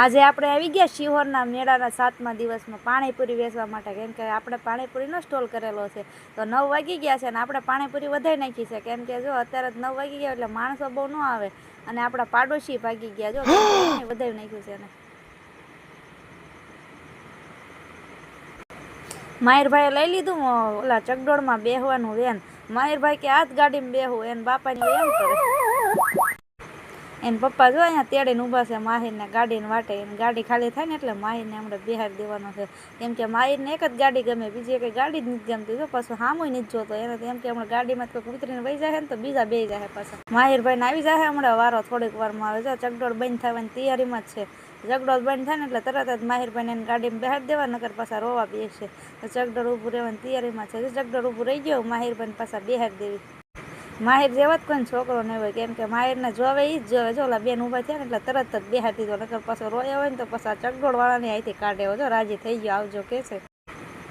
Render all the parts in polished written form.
આજે આપણે આવી ગયા શિહોરના મેળાના 7મા દિવસમાં પાણીપુરી વેચવા માટે, કેમ કે આપણે પાણીપુરીનો સ્ટોલ કરેલો છે. તો 9 વાગી ગયા છે અને આપણે પાણીપુરી વધારી નાખી છે, કેમ કે જો અત્યારે 9 વાગી ગયા એટલે માણસો બહુ ન આવે અને આપણા પાડોશી ભાગી ગયા, જો એને વધારી નાખ્યું છે. માહિરભાઈએ લઈ લીધું ઓલા ચકડોળમાં બેહવાનું વેન. માહિરભાઈ કે આજ ગાડીમાં બેહું, એને બાપાની એમ કરે. એને પપ્પા જો અહીંયા તેડીને ઊભા છે માહિરને ગાડીને વાટે. એની ગાડી ખાલી થાય ને એટલે માહિરને હમણાં બિહાડી દેવાનો છે, કેમ કે માહિરને એક જ ગાડી ગમે, બીજી કંઈ ગાડી જ નથી ગમતી. જો પાછું સામું નથી જોતો એને, એમ કે હમણાં ગાડીમાં કોઈ ઉતરીને વહી જાય ને તો બીજા બે જાય પાછા. માહિરભાઈને આવી જાય હમણાં વારો, થોડીક વારમાં આવે. જો ચકડોળ બંધ થવાની તૈયારીમાં જ છે. ચકડોળ બંધ થાય ને એટલે તરત જ માહિરભાઈને એને ગાડીમાં બેહાડી દેવા, નકર પાછા રોવા બેસશે. તો ચકડોળ ઊભું રહેવાની તૈયારીમાં છે. ચકડોળ ઊભું રહી ગયો, માહિરભાઈને પાછા બેહાડી દેવી. માહિર જેવો જ કોઈ છોકરો નહીં હોય, કેમ કે માહિરને જોવે એ જ જોવે. જો ઓલા બેન ઊભા થયા ને એટલે તરત જ બેહાડી દીધો, નકર પાછો રોયા હોય ને તો પાછા ચકડોળવાળાની અહીંથી કાઢે. જો રાજી થઈ ગયો, આવજો કે છે.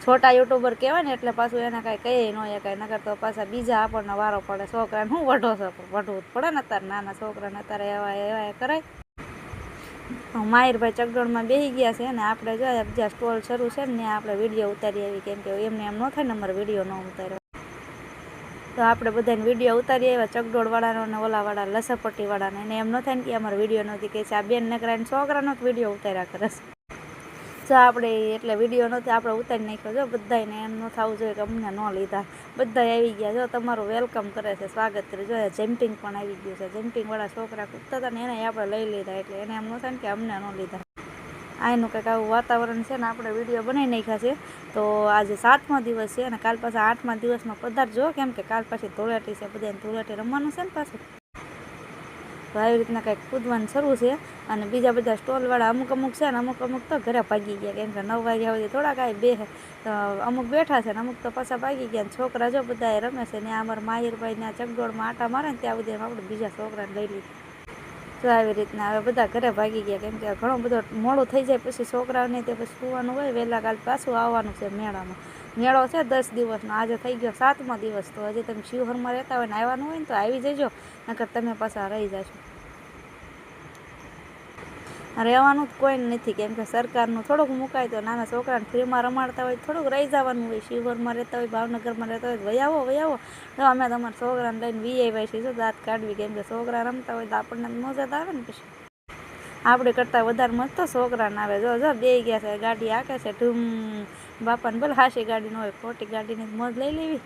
છોટા યુટ્યુબર કહેવાય ને એટલે પાછું એને કાંઈ કહે ન કાંઈ, નકર તો પાછા બીજા આપણને વારો પડે. છોકરાને શું વઢો છો, વઢવું જ પડે ને અત્યારે, નાના છોકરાને અત્યારે એવા કરાય. માહિરભાઈ ચકડોળમાં બેસી ગયા છે ને આપણે જોઈએ બીજા સ્ટોલ શરૂ છે ને આપણે વિડીયો ઉતારી આવી, કેમ કે એમને એમ ન થાય ને અમારે વિડીયો ન ઉતાર્યો. તો આપણે બધાને વિડીયો ઉતારી આવ્યા, ચકડોળવાળાનો અને ઓલાવાળા લસરપટ્ટીવાળાને. એને એમ ન થાય ને કે અમારે વિડીયો નહોતી, કે છે આ બેન નકરાને છોકરાનો જ વિડીયો ઉતાર્યા કરે છે. જો આપણે એટલે વિડીયો નહોતી આપણે ઉતારી નાખ્યો. જો બધાને એમ ન થવું જોઈએ કે અમને ન લીધા. બધા આવી ગયા, જો તમારું વેલકમ કરે છે, સ્વાગત કરે. જો જમ્પિંગ પણ આવી ગયું છે. જમ્પિંગવાળા છોકરા કૂદતા હતા ને એને આપણે લઈ લીધા, એટલે એને એમ ન થાય ને કે અમને ન લીધા. આનું કંઈક આવું વાતાવરણ છે ને આપણે વિડીયો બનાવી નાખ્યા છે. તો આજે 7મો દિવસ છે અને કાલ પાછા 8મા દિવસમાં પધારજો, કેમ કે કાલ પાછી ધૂળેટી છે, બધાને ધૂળેટી રમવાનું છે ને પાછું. તો આવી રીતના કંઈક કૂદવાનું શરૂ છે. અને બીજા બધા સ્ટોલવાળા અમુક છે ને અમુક તો ઘરે ભાગી ગયા, કેમ કે 9 વાગ્યા સુધી થોડા કાંઈ બે તો અમુક બેઠા છે ને અમુક તો પાછા ભાગી ગયા. છોકરા જો બધા રમે છે ને અમારા માહિરભાઈ ને ચકડોળમાં આટા મારે ને ત્યાં સુધી આપણે બીજા છોકરાને લઈ લીધું. તો આવી રીતના હવે બધા ઘરે ભાગી ગયા, કેમ કે ઘણો બધો મોડું થઈ જાય પછી છોકરાઓને તે પછી સુવાનું હોય. વહેલા કાલ પાછું આવવાનું છે મેળામાં. મેળો છે 10 દિવસનો, આજે થઈ ગયો 7મો દિવસ. તો હજી તમે શિહોરમાં રહેતા હોય ને આવવાનું હોય ને તો આવી જજો, નકર તમે પાછા રહી જશો. રહેવાનું જ કોઈ નથી, કેમ કે સરકારનું થોડુંક મુકાય તો નાના છોકરાને ફ્રીમાં રમાડતા હોય, થોડુંક રહી જવાનું હોય. શિહોરમાં રહેતા હોય, ભાવનગરમાં રહેતા હોય, વયાવો તો અમે તમારા છોકરાને લઈને વીઆઈ છીએ. જો દાંત કાઢવી, કેમ કે છોકરા રમતા હોય તો આપણને મજા જ આવે ને. પછી આપણે કરતાં વધારે મસ્ત તો છોકરાને આવે. જો બે ગયા છે, ગાડી હાકે છે ધૂમ. બાપાને ભલે હાશી ગાડી ન હોય, ખોટી ગાડીની મોજ લઈ લેવી.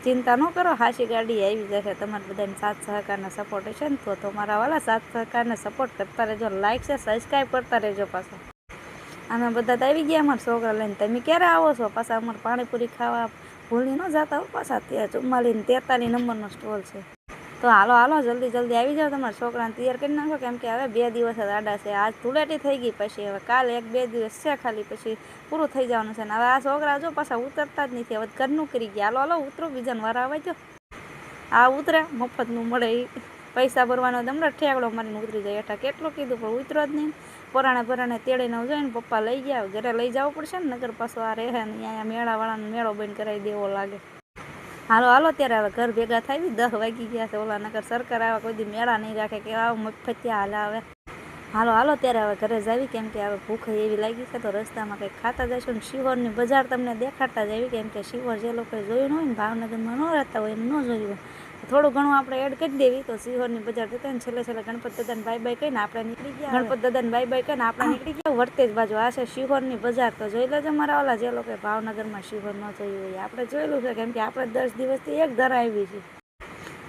ચિંતા ન કરો, હાશી ગાડી આવી જશે. તમારે બધાને સાથ સહકારને સપોર્ટ છે ને તો તમારા વાલા સાથ સહકારને સપોર્ટ કરતા રહેજો, લાઈક છે સબસ્ક્રાઈબ કરતા રહેજો. પાછા અમે બધા તો આવી ગયા અમારા છોકરા લઈને. તમે ક્યારે આવો છો પાછા? અમારે પાણીપુરી ખાવા ભૂલી ન જતા હો. પાછા 44 નંબરનો સ્ટોલ છે. તો હાલો જલ્દી આવી જાઓ, તમારા છોકરાને તૈયાર કરી નાખો, કેમ કે હવે 2 દિવસ જ આડા છે. આજ ધૂળેટી થઈ ગઈ, પછી હવે કાલે 1-2 દિવસ છે ખાલી, પછી પૂરું થઈ જવાનું છે. ને હવે આ છોકરા જો પાછા ઉતરતા જ નથી. હવે ઘરનું કરી ગયા. હાલો ઉતરો, બીજાને વાર આવે જો. આ ઉતરે મફતનું મળે એ પૈસા ભરવાનો દમડો ઠેકડો મારીને ઉતરી જાય હેઠા. કેટલું કીધું પણ ઉતરો જ નહીં. પરાણે તેડીને જોઈને પપ્પા લઈ ગયા. ઘરે લઈ જવું પડશે ને, નગર પાછો આ રહે ને અહીંયા મેળાવાળાનો મેળો બંધ કરાવી દેવો લાગે. હાલો ત્યારે હવે ઘર ભેગા થાય. 10 વાગી ગયા છે. ઓલા નગર સરકાર આવે કોઈ દી મેળા નહીં રાખે કે આવું મફતિયા હાલ આવે. હાલો ત્યારે હવે ઘરે જ આવી, કેમ કે હવે ભૂખ એવી લાગી છે. તો રસ્તામાં કંઈક ખાતા જઈશું ને શિહોરની બજાર તમને દેખાડતા જ આવી, કેમ કે શિહોર જે લોકોએ જોયું ન હોય ને, ભાવનગરમાં ન રહેતા હોય એમ ન જોયું હોય, થોડું ઘણું આપણે એડ કરી દેવી. તો શિહોરની બજાર જતા ને છેલ્લે ગણપત દાદાને બાય કહીને આપણે નીકળી ગયા. ગણપત દાદાને બાય કહીને આપણે નીકળી ગયા વર્તેજ બાજુ. આ છે શિહોરની બજાર. તો જોઈ લેજો મારા ઓલા જે લોકો ભાવનગરમાં શિહોર ન જોયું હોય. આપણે જોયેલું છે, કેમ કે આપણે 10 દિવસથી એક ધરા આવી છે.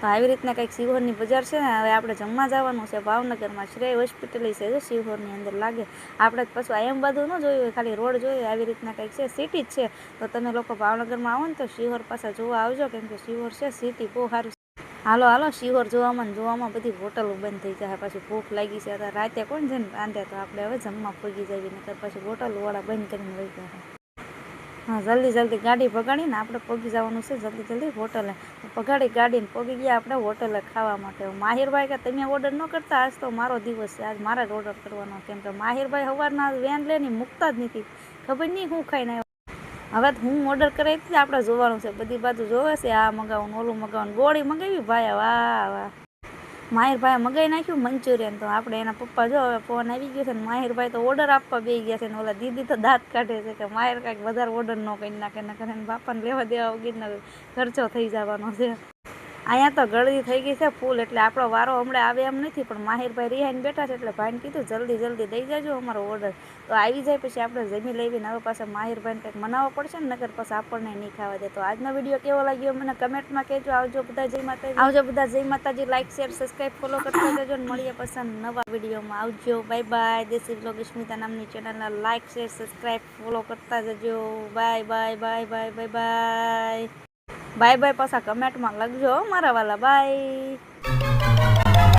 તો આવી રીતના કંઈક શિહોરની બજાર છે ને. હવે આપણે જમવા જવાનું છે ભાવનગરમાં. શ્રેય હોસ્પિટલ છે જો શિહોરની અંદર લાગે. આપણે પાછું એમ બધું ન જોયું હોય, ખાલી રોડ જોયું. આવી રીતના કંઈક છે, સિટી જ છે. તો તમે લોકો ભાવનગરમાં આવો ને તો શિહોર પાછા જોવા આવજો, કેમ કે શિહોર છે સિટી બહુ સારું. હાલો શિહોર જોવામાં બધી હોટલો બંધ થઈ જાય. પછી ભૂખ લાગી છે, અત્યારે રાતે કોણ છે ને રાંધે, તો આપણે હવે જમવા પૂગી જઈએ, નકર પછી હોટલવાળા બંધ કરીને વહી ગયા. હા જલ્દી ગાડી ભગાડીને આપણે પગી જવાનું છે. જલ્દી હોટલે પગાડી ગાડીને પગી ગયા આપણે હોટલે ખાવા માટે. માહિરભાઈ કે તમે ઓર્ડર ન કરતા, આજ તો મારો દિવસ છે, આજ મારે જ ઓર્ડર કરવાનો, કેમ કે માહિરભાઈ સવારના વેન લઈને મૂકતા જ નથી. ખબર નહીં હું ખાઈને હવે હું ઓર્ડર કરાવી હતી. આપણે જોવાનું છે, બધી બાજુ જોવે છે. આ મગાવવાનું, ઓલું મગાવવાનું. ગોળી મગાવી ભાઈ, વાહ. માહિરભાઈએ મગાઈ નાખ્યું મંચુરિયન. તો આપણે એના પપ્પા જો હવે ફોન આવી ગયો છે ને માહિરભાઈ તો ઓર્ડર આપવા બેસી ગયા છે ને ઓલા દીદી તો દાંત કાઢે છે કે માહિર કાંઈક વધારે ઓર્ડર ન કરી નાખે ને કરે બાપાને લેવા દેવા વગરનો ખર્ચો થઈ જવાનો છે. અહીંયા તો ગળદી થઈ ગઈ છે ફૂલ, એટલે આપણો વારો હમણાં આવે એમ નથી, પણ માહિરભાઈ રિહાઈને બેઠા છે એટલે ભાઈને કીધું જલ્દી દઈ જાજો અમારો ઓર્ડર. તો આવી જાય પછી આપણે જમી લેવીને હવે પાછા માહિરભાઈને કંઈક મનાવવો પડશે ને, નગર પછી આપણને નહીં ખાવા દે. તો આજનો વિડીયો કેવો લાગ્યો મને કમેન્ટમાં કહેજો. આવજો બધા જય માતાજી. લાઈક શેર સબસ્ક્રાઈબ ફોલો કરતા જજો ને મળીએ પસંદ નવા વિડીયોમાં. આવજો, બાય બાય. દેશી બ્લોગ સ્મિતા નામની ચેનલના લાઈક શેર સબસ્ક્રાઈબ ફોલો કરતા જજો. Bye bye bye bye bye bye bye bye. પાછા કમેન્ટમાં લખજો મારા વાલા. બાય.